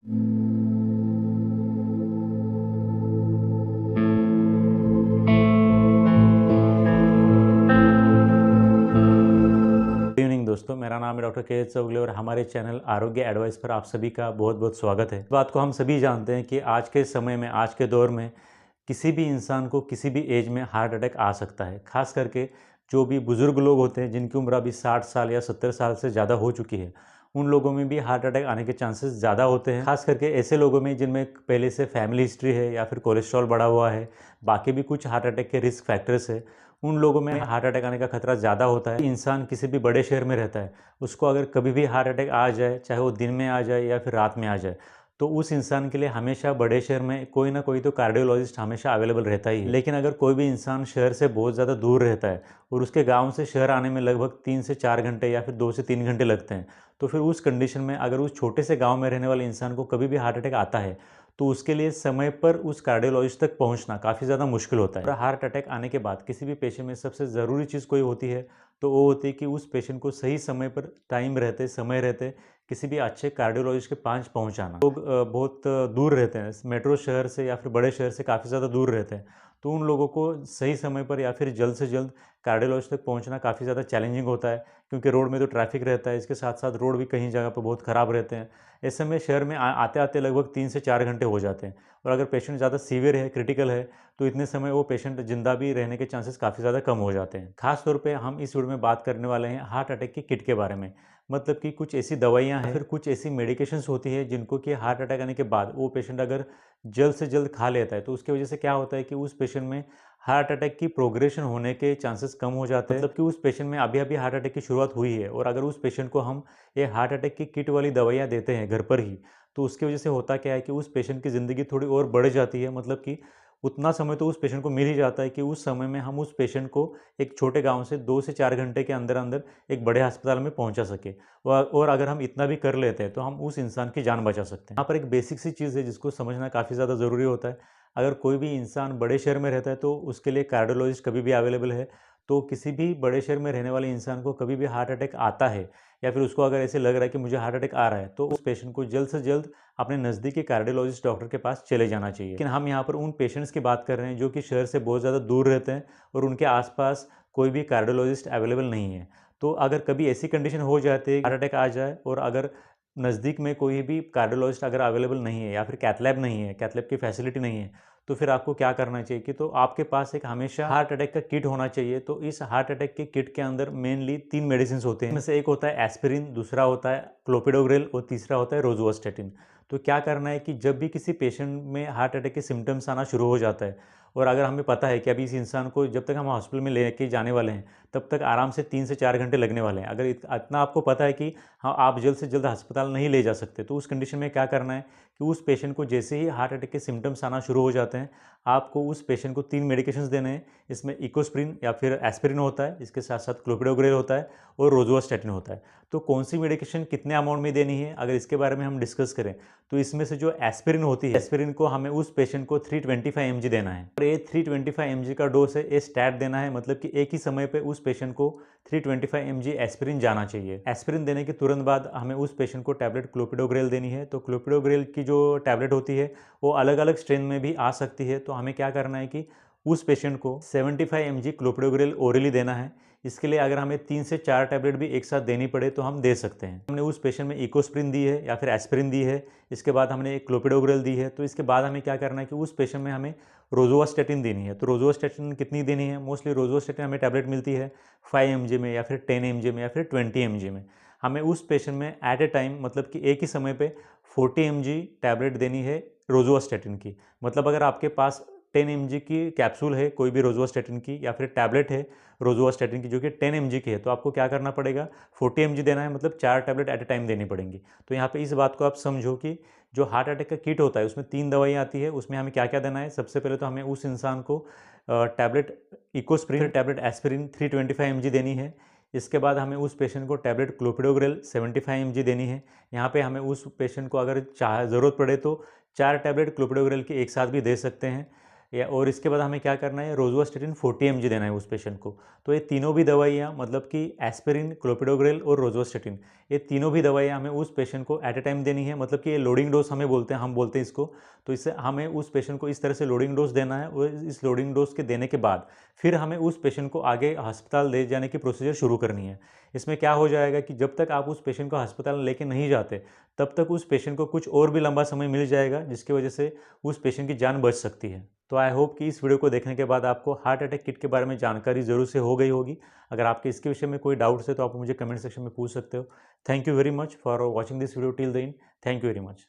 Good evening दोस्तों, मेरा नाम है डॉक्टर के एच चौगले और हमारे चैनल आरोग्य एडवाइस पर आप सभी का बहुत बहुत स्वागत है। इस बात को हम सभी जानते हैं कि आज के समय में, आज के दौर में किसी भी इंसान को किसी भी एज में हार्ट अटैक आ सकता है। खास करके जो भी बुजुर्ग लोग होते हैं जिनकी उम्र अभी 60 साल या 70 साल से ज़्यादा हो चुकी है, उन लोगों में भी हार्ट अटैक आने के चांसेस ज़्यादा होते हैं। खास करके ऐसे लोगों में जिनमें पहले से फैमिली हिस्ट्री है या फिर कोलेस्ट्रॉल बढ़ा हुआ है, बाकी भी कुछ हार्ट अटैक के रिस्क फैक्टर्स है, उन लोगों में हार्ट अटैक आने का खतरा ज़्यादा होता है। इंसान किसी भी बड़े शहर में रहता है, उसको अगर कभी भी हार्ट अटैक आ जाए, चाहे वो दिन में आ जाए या फिर रात में आ जाए, तो उस इंसान के लिए हमेशा बड़े शहर में कोई ना कोई तो कार्डियोलॉजिस्ट हमेशा अवेलेबल रहता ही है। लेकिन अगर कोई भी इंसान शहर से बहुत ज़्यादा दूर रहता है और उसके गांव से शहर आने में लगभग 3 से 4 घंटे या फिर 2 से 3 घंटे लगते हैं, तो फिर उस कंडीशन में अगर उस छोटे से गांव में रहने वाले इंसान को कभी भी हार्ट अटैक आता है, तो उसके लिए समय पर उस कार्डियोलॉजिस्ट तक पहुंचना काफ़ी ज़्यादा मुश्किल होता है। और हार्ट अटैक आने के बाद किसी भी पेशेंट में सबसे ज़रूरी चीज़ कोई होती है, तो वो होती है कि उस पेशेंट को सही समय पर, टाइम रहते, समय रहते किसी भी अच्छे कार्डियोलॉजिस्ट के पास पहुंचाना। लोग बहुत दूर रहते हैं, मेट्रो शहर से या फिर बड़े शहर से काफ़ी ज़्यादा दूर रहते हैं, तो उन लोगों को सही समय पर या फिर जल्द से जल्द कार्डियोलॉजिस्ट तक पहुंचना काफ़ी ज़्यादा चैलेंजिंग होता है, क्योंकि रोड में तो ट्रैफिक रहता है, इसके साथ साथ रोड भी कहीं जगह पर बहुत ख़राब रहते हैं। ऐसे में शहर में आते आते लगभग 3 से 4 घंटे हो जाते हैं, और अगर पेशेंट ज़्यादा सीवियर है, क्रिटिकल है, तो इतने समय वो पेशेंट जिंदा भी रहने के चांसेस काफ़ी ज़्यादा कम हो जाते हैं। खास तौर पे हम इस वीडियो में बात करने वाले हैं हार्ट अटैक की किट के बारे में। मतलब कि कुछ ऐसी दवाइयाँ हैं, फिर कुछ ऐसी मेडिकेशंस होती है जिनको कि हार्ट अटैक आने के बाद वो पेशेंट अगर जल्द से जल्द खा लेता है, तो उसकी वजह से क्या होता है कि उस पेशेंट में हार्ट अटैक की प्रोग्रेशन होने के चांसेस कम हो जाते हैं। मतलब कि उस पेशेंट में अभी अभी हार्ट अटैक की शुरुआत हुई है, और अगर उस पेशेंट को हम ये हार्ट अटैक की किट वाली दवाइयाँ देते हैं घर पर ही, तो उसकी वजह से होता क्या है कि उस पेशेंट की ज़िंदगी थोड़ी और बढ़ जाती है। मतलब कि उतना समय तो उस पेशेंट को मिल ही जाता है कि उस समय में हम उस पेशेंट को एक छोटे गांव से 2 से 4 घंटे के अंदर अंदर एक बड़े अस्पताल में पहुंचा सके। और अगर हम इतना भी कर लेते हैं तो हम उस इंसान की जान बचा सकते हैं। यहाँ पर एक बेसिक सी चीज़ है जिसको समझना काफ़ी ज़्यादा ज़रूरी होता है। अगर कोई भी इंसान बड़े शहर में रहता है तो उसके लिए कार्डियोलॉजिस्ट कभी भी अवेलेबल है। तो किसी भी बड़े शहर में रहने वाले इंसान को कभी भी हार्ट अटैक आता है, या फिर उसको अगर ऐसे लग रहा है कि मुझे हार्ट अटैक आ रहा है, तो उस पेशेंट को जल्द से जल्द अपने नज़दीकी कार्डियोलॉजिस्ट डॉक्टर के पास चले जाना चाहिए। लेकिन हम यहाँ पर उन पेशेंट्स की बात कर रहे हैं जो कि शहर से बहुत ज़्यादा दूर रहते हैं और उनके आसपास कोई भी कार्डियोलॉजिस्ट अवेलेबल नहीं है। तो अगर कभी ऐसी कंडीशन हो जाती है, हार्ट अटैक आ जाए, और अगर नज़दीक में कोई भी कार्डियोलॉजिस्ट अगर अवेलेबल नहीं है या फिर कैथ लैब नहीं है, कैथ लैब की फैसिलिटी नहीं है, तो फिर आपको क्या करना चाहिए कि तो आपके पास एक हमेशा हार्ट अटैक का किट होना चाहिए। तो इस हार्ट अटैक के किट के अंदर मेनली 3 मेडिसिन होते हैं। इनमें से एक होता है एस्पिरिन, दूसरा होता है क्लोपिडोग्रेल और तीसरा होता है रोजुवास्टैटिन। तो क्या करना है कि जब भी किसी पेशेंट में हार्ट अटैक के सिम्टम्स आना शुरू हो जाता है, और अगर हमें पता है कि अभी इस इंसान को जब तक हम हॉस्पिटल में लेके जाने वाले हैं, तब तक आराम से 3 से 4 घंटे लगने वाले हैं। अगर इतना आपको पता है कि हाँ, आप जल्द से जल्द अस्पताल नहीं ले जा सकते, तो उस कंडीशन में क्या करना है कि उस पेशेंट को जैसे ही हार्ट अटैक के सिम्टम्स आना शुरू हो जाते हैं, आपको उस पेशेंट को 3 मेडिकेशंस देने हैं। इसमें इकोस्प्रिन या फिर एस्पिरिन होता है, इसके साथ साथ क्लोपिडोग्रेल होता है और रोजुवास्टैटिन होता है। तो कौन सी मेडिकेशन कितने अमाउंट में देनी है, अगर इसके बारे में हम डिस्कस करें, तो इसमें से जो एस्पिरिन होती है, एस्पिरिन को हमें उस पेशेंट को 325 mg देना है, और ये 325 mg का डोज है, ये स्टैट देना है। मतलब कि एक ही समय पे उस पेशेंट को 325 mg एस्पिरिन जाना चाहिए। एस्पिरिन देने के तुरंत बाद हमें उस पेशेंट को टैबलेट क्लोपिडोग्रेल देनी है। तो क्लोपिडोग्रेल की जो टैबलेट होती है वो अलग अलग स्ट्रेन में भी आ सकती है। तो हमें क्या करना है कि उस पेशेंट को 75 mg क्लोपिडोग्रेल ओरली देना है। इसके लिए अगर हमें 3 से 4 टैबलेट भी एक साथ देनी पड़े तो हम दे सकते हैं। हमने उस पेशेंट में इकोस्प्रिन दी है या फिर एस्पिरिन दी है, इसके बाद हमने एक क्लोपिडोग्रेल दी है, तो इसके बाद हमें क्या करना है कि उस पेशेंट में हमें रोजुवास्टैटिन देनी है। तो रोजुवास्टैटिन कितनी देनी है? मोस्टली रोजुवास्टैटिन हमें टैबलेट मिलती है 5 mg में या फिर 10 mg में या फिर 20 mg में। हमें उस पेशेंट में एट ए टाइम, मतलब कि एक ही समय पे 40 mg टैबलेट देनी है रोजुवास्टैटिन की। मतलब अगर आपके पास 10 mg की कैप्सूल है कोई भी रोजुवास्टैटिन की, या फिर टैबलेट है रोजुवास्टैटिन की जो कि 10 mg की है, तो आपको क्या करना पड़ेगा, 40 mg देना है, मतलब 4 टैबलेट एट ए टाइम देनी पड़ेंगी। तो यहाँ पे इस बात को आप समझो कि जो हार्ट अटैक का किट होता है उसमें 3 दवाइयाँ आती है, उसमें हमें क्या क्या देना है। सबसे पहले तो हमें उस इंसान को tablet Ecosprin, tablet aspirin 325 mg देनी है। इसके बाद हमें उस पेशेंट को टैबलेट क्लोपिडोग्रेल 75 mg देनी है। यहाँ पे हमें उस पेशेंट को अगर ज़रूरत पड़े तो 4 टैबलेट क्लोपिडोग्रेल की एक साथ भी दे सकते हैं। और इसके बाद हमें क्या करना है, रोजुवास्टेटिन 40 mg देना है उस पेशेंट को। तो ये तीनों भी दवाइयाँ, मतलब कि एस्पिरिन, क्लोपिडोग्रेल और रोजुवास्टेटिन, ये तीनों भी दवाइयाँ हमें उस पेशेंट को एट ए टाइम देनी है। मतलब कि ये लोडिंग डोज हमें बोलते हैं, हम बोलते हैं इसको। तो इससे हमें उस पेशेंट को इस तरह से लोडिंग डोज देना है, और इस लोडिंग डोज के देने के बाद फिर हमें उस पेशेंट को आगे अस्पताल ले जाने की प्रोसीजर शुरू करनी है। इसमें क्या हो जाएगा कि जब तक आप उस पेशेंट को अस्पताल लेके नहीं जाते, तब तक उस पेशेंट को कुछ और भी लंबा समय मिल जाएगा, जिसकी वजह से उस पेशेंट की जान बच सकती है। तो आई होप कि इस वीडियो को देखने के बाद आपको हार्ट अटैक किट के बारे में जानकारी ज़रूर से हो गई होगी। अगर आपके इसके विषय में कोई डाउट्स है तो आप मुझे कमेंट सेक्शन में पूछ सकते हो। Thank you very much for watching this video till the end. Thank you very much.